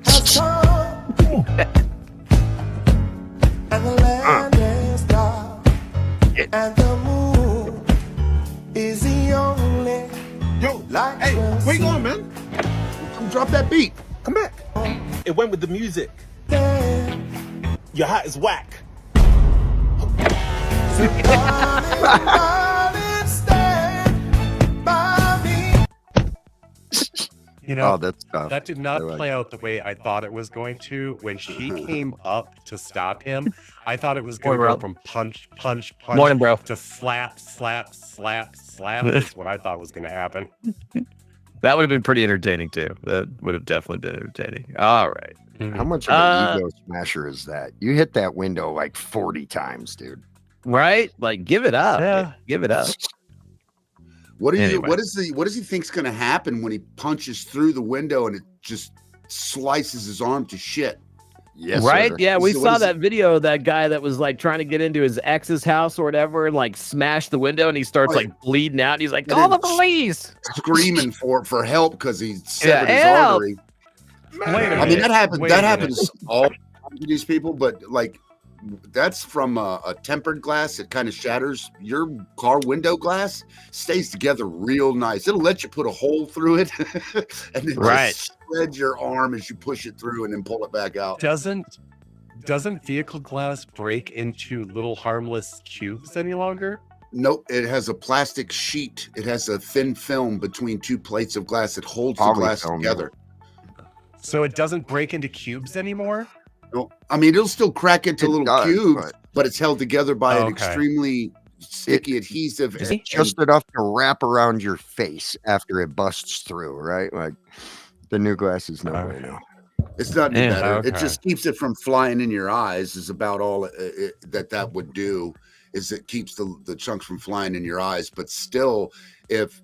has come and the land is dark and the moon is the only light. Hey, where you going, man? Drop that beat. Come back. It went with the music. Your hat is whack. You know, that's tough. that did not I like play out the way I thought it was going to. When she came up to stop him, I thought it was going to Morning, go bro. from punch, punch, punch Morning, bro. to slap, slap, slap, slap. That's what I thought was going to happen. That would have been pretty entertaining too. That would have definitely been entertaining. All right. How much of an ego smasher is that? You hit that window like 40 times, dude. Right? Like, give it up. Yeah. Give it up. What do you? Anyway. What does he think's going to happen when he punches through the window and it just slices his arm to shit? Yes, Right? sir. Yeah, we So what saw is that video of that guy that was like trying to get into his ex's house or whatever and like smash the window and he starts Right. like bleeding out. And he's like, And call the then police. Screaming for help because he severed his help. artery. Wait a I mean, minute. that happens. Wait a That minute. happens all the time to these people, but like that's from a tempered glass. It kind of shatters. Your car window glass stays together real nice. It'll let you put a hole through it, and then Right. just spread your arm as you push it through, and then pull it back out. Doesn't vehicle glass break into little harmless cubes any longer? Nope, it has a plastic sheet. It has a thin film between two plates of glass that holds the glass Polyfilm. together. So it doesn't break into cubes anymore? No, I mean it'll still crack into It little does, cubes, but it's held together by an Okay. extremely sticky adhesive. It's and- just enough to wrap around your face after it busts through, right? Like the new glass is no way now. It's not any Yeah, better. It okay. just keeps it from flying in your eyes. Is about all that would do. Is it keeps the chunks from flying in your eyes. But still, if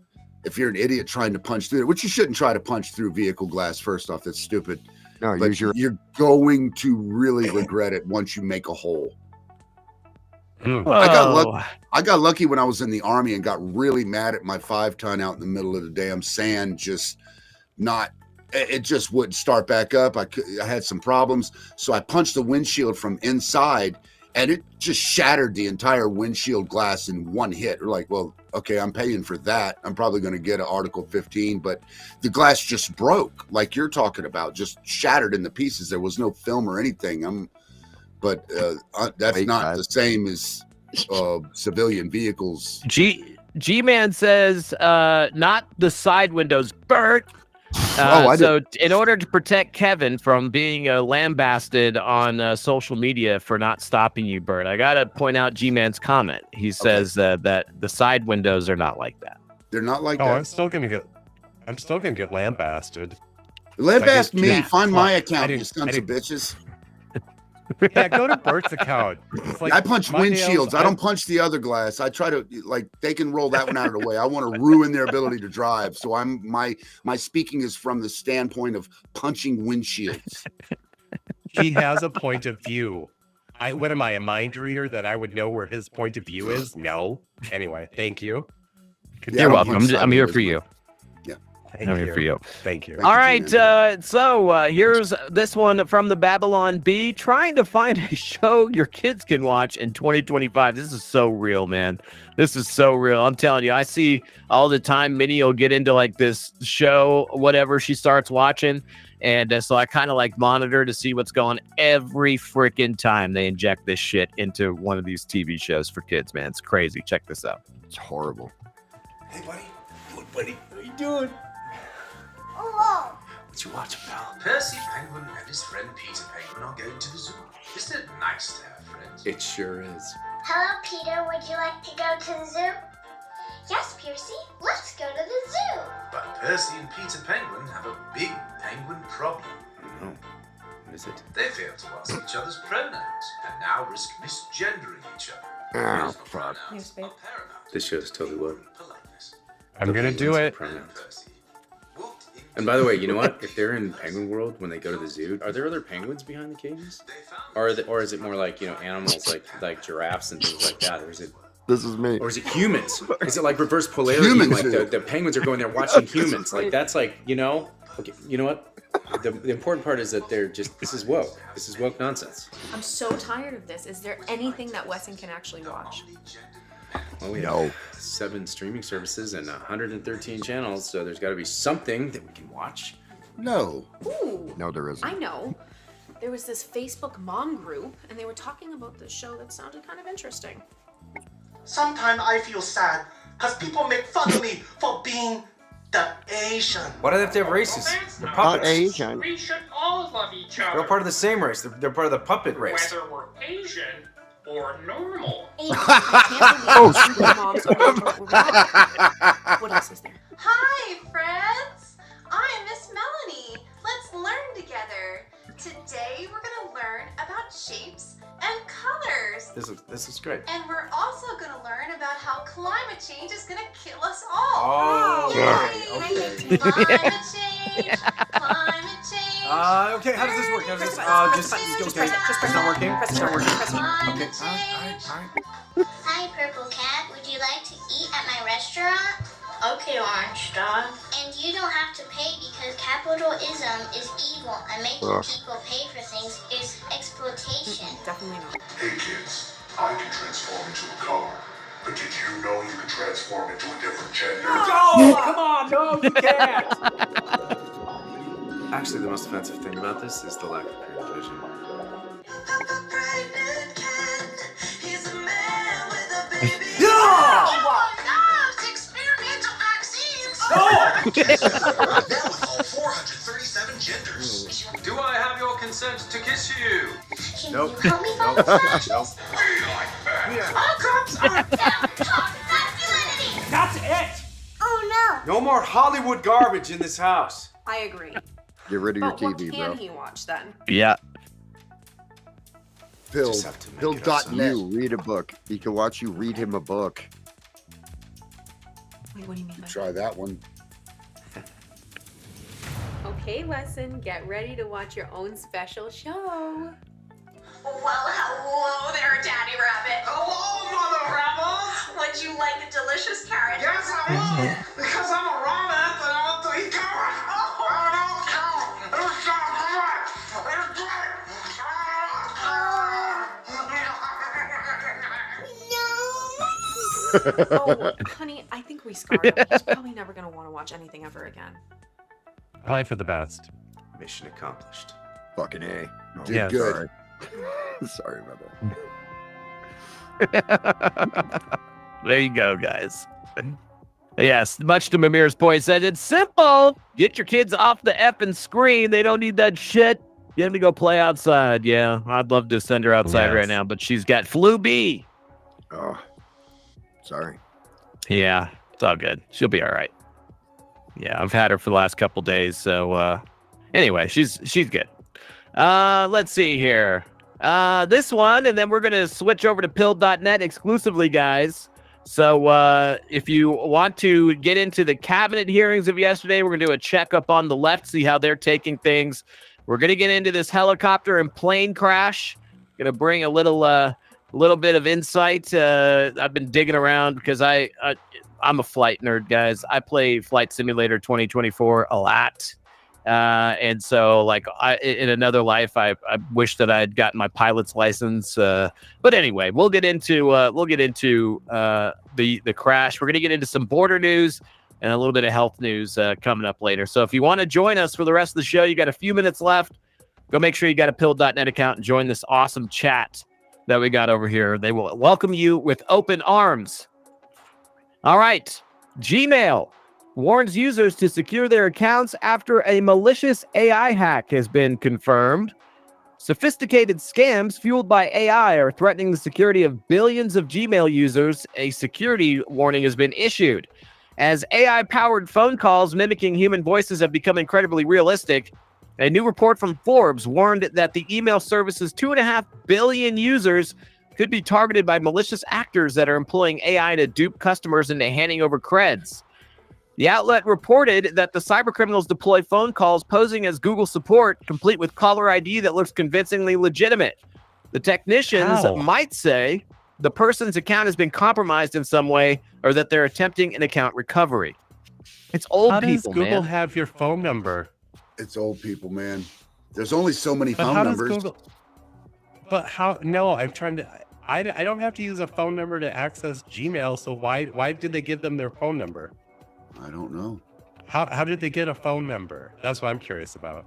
you're an idiot trying to punch through it, which you shouldn't try to punch through vehicle glass. First off, that's stupid. No, But use your you're going to really regret it once you make a hole. I got lucky when I was in the Army and got really mad at my 5-ton out in the middle of the damn sand. It just wouldn't start back up. I had some problems, so I punched the windshield from inside, and it just shattered the entire windshield glass in one hit. We're like, well, okay, I'm paying for that. I'm probably going to get an Article 15, but the glass just broke, like you're talking about, just shattered into pieces. There was no film or anything. But that's not the same as civilian vehicles. G-Man says, not the side windows, Bert. So in order to protect Kevin from being lambasted on social media for not stopping you, Bert, I got to point out G-Man's comment. He says that the side windows are not like that. They're not like that? I'm still going to get lambasted. Lambast me. Find my account, you sons of bitches. Yeah, go to Bert's account. Like, I punch windshields. I don't punch the other glass. I try to, like, they can roll that one out of the way. I want to ruin their ability to drive. So my speaking is from the standpoint of punching windshields. He has a point of view. What am I, a mind reader that I would know where his point of view is? No. Anyway, thank you. You're welcome. I'm here for you. I'm here for you. Thank you. All right. So here's this one from the Babylon Bee. Trying to find a show your kids can watch in 2025. This is so real, man. This is so real. I'm telling you, I see all the time Minnie will get into like this show, whatever she starts watching. And so I kind of like monitor to see what's going every freaking time they inject this shit into one of these TV shows for kids, man. It's crazy. Check this out. It's horrible. Hey, buddy. What, buddy? What are you doing? What you watching, pal? Percy Penguin and his friend Peter Penguin are going to the zoo. Isn't it nice to have friends? It sure is. Hello, Peter. Would you like to go to the zoo? Yes, Percy. Let's go to the zoo. But Percy and Peter Penguin have a big penguin problem. Oh, what is it? They fail to ask each other's pronouns and now risk misgendering each other. Oh, fuck. This shows totally what. I'm going to do it. And by the way, you know what? If they're in Penguin World when they go to the zoo, are there other penguins behind the cages? Or is it more like, animals like giraffes and things like that? Or is it? This is me. Or is it humans? Is it like reverse polarity? Humans, like the penguins are going there watching humans. Like that's like, Okay, you know what? The important part is that this is woke. This is woke nonsense. I'm so tired of this. Is there anything that Wesson can actually watch? Well, we have 7 streaming services and 113 channels, so there's got to be something that we can watch. No. Ooh. No, there isn't. I know. There was this Facebook mom group, and they were talking about this show that sounded kind of interesting. Sometimes I feel sad because people make fun of me for being the Asian. Why do they have to have races? They're puppets. Asian. We should all love each other. They're all part of the same race. They're part of the puppet race. Whether we're Asian or normal. What else is there? Hi, friends. I'm Miss Melanie. Let's learn together. Today we're going to learn about shapes and colors. This is great. And we're also going to learn about how climate change is going to kill us all. Oh, Yay! Climate change. Climate change. Okay, how does this work? How does this, it's not working. It's not working. Okay, all right. Hi, Purple Cat. Would you like to eat at my restaurant? Okay, Orange Dog. And you don't have to pay because capitalism is evil and making people pay for things is exploitation. Definitely not. Hey kids, I can transform into a car. But did you know you can transform into a different gender? No! Come on, no, you can't! Actually, the most offensive thing about this is the lack of creative vision. Yeah! No! Now with all 437 genders. Do I have your consent to kiss you? Can Nope. you help me find the flashes? Nope. All cops are down talk masculinity! That's it! Oh no! No more Hollywood garbage in this house. I agree. Get rid of your But what TV, can bro. he watch then? Yeah. Phil.net. You read a book. He can watch you read him a book. Wait, what do you mean by Try that one. Okay, Wesson, get ready to watch your own special show. Well, hello there, Daddy Rabbit. Hello, Mother Rabbit. Would you like a delicious carrot? Yes, I will. Because I'm a rabbit and I want to eat carrot. Oh, honey, I think we scarred him. He's probably never going to want to watch anything ever again. Probably for the best. Mission accomplished. Fucking A. Oh, Did good. Sorry about that. There you go, guys. Yes, much to Mimir's point, said it's simple. Get your kids off the effing screen. They don't need that shit. Get them to go play outside. Yeah, I'd love to send her outside right now, but she's got flu B. Oh, sorry. Yeah, it's all good. She'll be all right. Yeah, I've had her for the last couple days. So anyway, she's good. Let's see here. This one, and then we're going to switch over to pill.net exclusively, guys. So if you want to get into the cabinet hearings of yesterday, we're going to do a checkup on the left, see how they're taking things. We're going to get into this helicopter and plane crash. Going to bring a little bit of insight. I've been digging around because I'm a flight nerd, guys. I play Flight Simulator 2024 a lot. And so, like, in another life, I wish that I had gotten my pilot's license. But anyway, we'll get into the crash. We're gonna get into some border news and a little bit of health news coming up later. So if you want to join us for the rest of the show, you got a few minutes left. Go make sure you got a pill.net account and join this awesome chat that we got over here. They will welcome you with open arms. All right, Gmail warns users to secure their accounts after a malicious AI hack has been confirmed. Sophisticated scams fueled by AI are threatening the security of billions of Gmail users. A security warning has been issued. As AI-powered phone calls mimicking human voices have become incredibly realistic, a new report from Forbes warned that the email service's 2.5 billion users could be targeted by malicious actors that are employing AI to dupe customers into handing over creds. The outlet reported that the cybercriminals deploy phone calls posing as Google support, complete with caller ID that looks convincingly legitimate. The technicians might say the person's account has been compromised in some way or that they're attempting an account recovery. It's old How people, does Google man. have your phone number? It's old people, man. There's only so many But phone how does numbers. Google? But how? No, I'm trying to. I don't have to use a phone number to access Gmail. So why did they give them their phone number? I don't know. How did they get a phone number? That's what I'm curious about.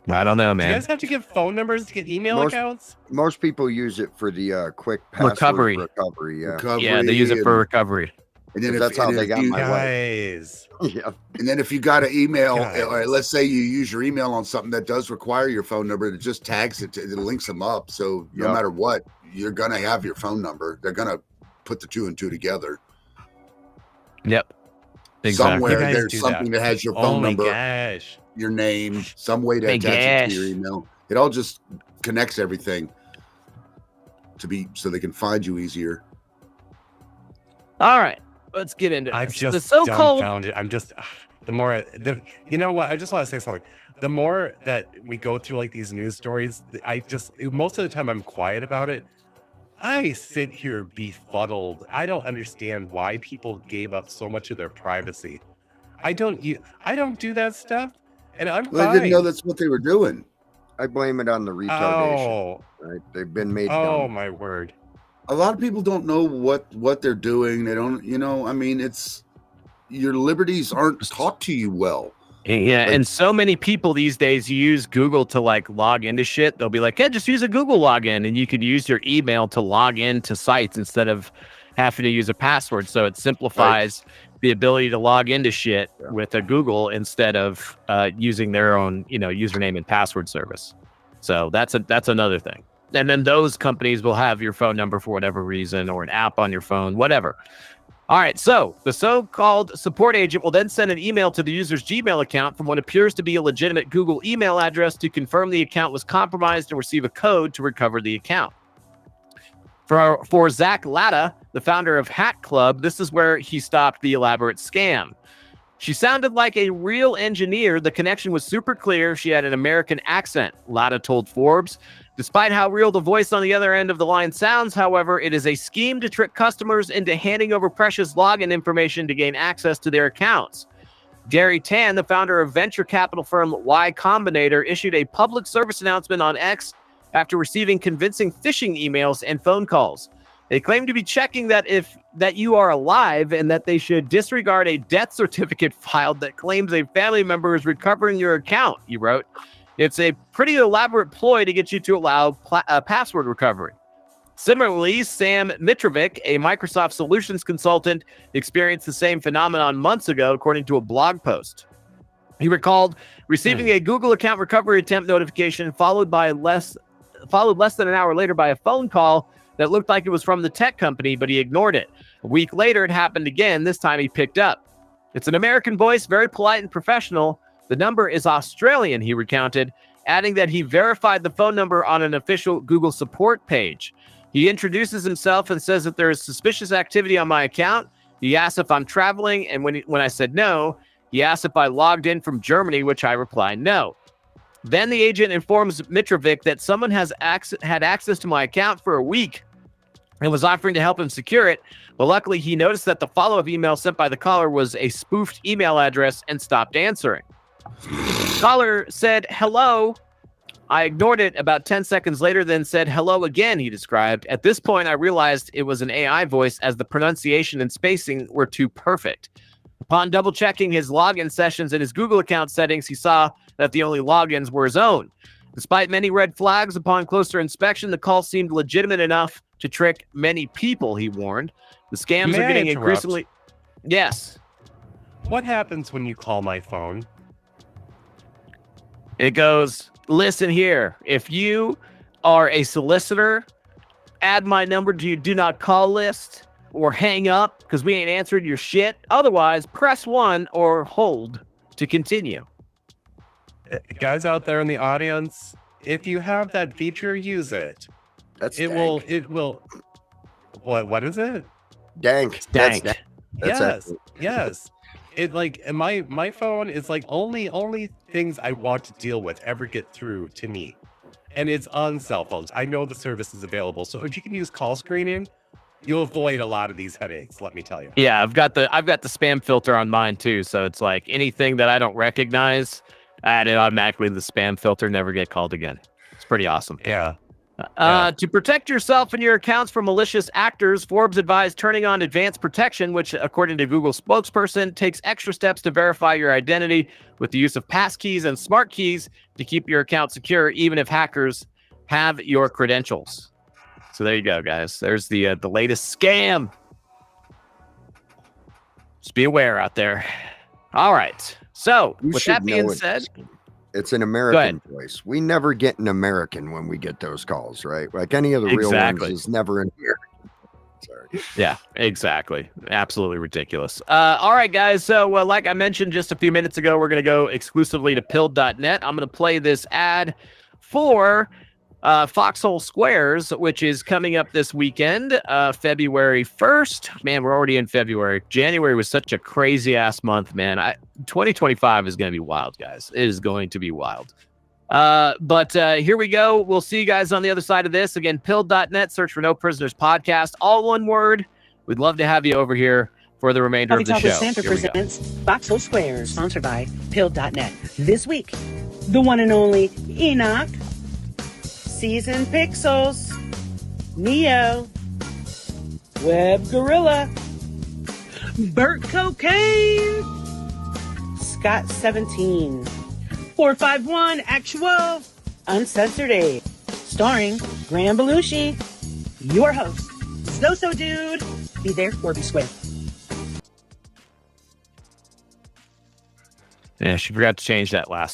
I don't know, Do you man. guys have to give phone numbers to get email accounts? Most people use it for the quick password Recovery. recovery. Yeah, they use it for recovery. And then That's how they got my Guys. Yeah. And then if you got an email, Guys. or let's say you use your email on something that does require your phone number, it just tags it, it links them up. So no Yep. matter what, you're going to have your phone number. They're going to put the two and two together. Yep. Exactly. Somewhere You guys there's do something that has your Oh phone my number, gosh. your name, some way to My attach it to your gosh. email. It all just connects everything so they can find you easier. All right, let's get into I'm this. just The so-called dumbfounded. I'm just the more you know what? I just want to say something. The more that we go through like these news stories, most of the time I'm quiet about it. I sit here befuddled. I don't understand why people gave up so much of their privacy. I don't do that stuff, and I'm Well, fine. they didn't know that's what they were doing. I blame it on the retardation. Right? They've been made Oh dumb. my word. A lot of people don't know what they're doing. They don't, I mean, it's your liberties aren't taught to you well. Yeah, Like- and so many people these days use Google to like log into shit. They'll be like, "Yeah, just use a Google login," and you could use your email to log into sites instead of having to use a password. So it simplifies the ability to log into shit with a Google instead of using their own, username and password service. So that's another thing. And then those companies will have your phone number for whatever reason, or an app on your phone, whatever. All right, so the so-called support agent will then send an email to the user's Gmail account from what appears to be a legitimate Google email address to confirm the account was compromised and receive a code to recover the account. For Zach Latta, the founder of Hat Club, this is where he stopped the elaborate scam. She sounded like a real engineer. The connection was super clear. She had an American accent, Latta told Forbes. Despite how real the voice on the other end of the line sounds, however, it is a scheme to trick customers into handing over precious login information to gain access to their accounts. Gary Tan, the founder of venture capital firm Y Combinator, issued a public service announcement on X after receiving convincing phishing emails and phone calls. They claim to be checking that you are alive and that they should disregard a death certificate filed that claims a family member is recovering your account, he wrote. It's a pretty elaborate ploy to get you to allow password recovery. Similarly, Sam Mitrovic, a Microsoft solutions consultant, experienced the same phenomenon months ago, according to a blog post. He recalled receiving a Google account recovery attempt notification followed less than an hour later by a phone call that looked like it was from the tech company, but he ignored it. A week later, it happened again. This time he picked up. It's an American voice, very polite and professional. The number is Australian, he recounted, adding that he verified the phone number on an official Google support page. He introduces himself and says that there is suspicious activity on my account. He asks if I'm traveling, and when I said no, he asked if I logged in from Germany, which I replied no. Then the agent informs Mitrovic that someone had access to my account for a week and was offering to help him secure it. But luckily, he noticed that the follow-up email sent by the caller was a spoofed email address and stopped answering. The caller said, hello. I ignored it about 10 seconds later, then said hello again, he described. At this point, I realized it was an AI voice as the pronunciation and spacing were too perfect. Upon double-checking his login sessions and his Google account settings, he saw that the only logins were his own. Despite many red flags, upon closer inspection, the call seemed legitimate enough to trick many people, he warned. The scams are getting increasingly... Yes. What happens when you call my phone? It goes, listen here. If you are a solicitor, add my number to your do not call list or hang up because we ain't answered your shit. Otherwise, press 1 or hold to continue. Guys out there in the audience, if you have that feature, use it. It will. What is it? Dank. Dank. Yes. It like my phone is like only things I want to deal with ever get through to me, and it's on cell phones. I know the service is available, so if you can use call screening, you'll avoid a lot of these headaches. Let me tell you. Yeah, I've got the spam filter on mine too, so it's like anything that I don't recognize, I add it automatically to the spam filter. Never get called again. It's pretty awesome. Yeah. To protect yourself and your accounts from malicious actors, Forbes advised turning on advanced protection, which, according to Google spokesperson, takes extra steps to verify your identity with the use of passkeys and smart keys to keep your account secure, even if hackers have your credentials. So there you go, guys. There's the latest scam. Just be aware out there. All right. So, with that being said... It's an American voice. We never get an American when we get those calls, right? Like any of the real ones is never an American. Sorry. Yeah, exactly. Absolutely ridiculous. All right, guys. So like I mentioned just a few minutes ago, we're going to go exclusively to Pilled.net. I'm going to play this ad for Foxhole Squares, which is coming up this weekend, February 1st. Man, we're already in February. January was such a crazy-ass month, man. 2025 is going to be wild, guys. It is going to be wild. But here we go. We'll see you guys on the other side of this. Again, Pilled.net. Search for No Prisoners Podcast. All one word. We'd love to have you over here for the remainder of the show. Santa presents Foxhole Squares, sponsored by Pilled.net. This week, the one and only Enoch, Seasoned Pixels, Neo, Web Gorilla, Burt Cocaine, Scott 17, 451 Actual, Uncensored Aid, starring Graham Belushi, your host, So Dude. Be there or be square. Yeah, she forgot to change that last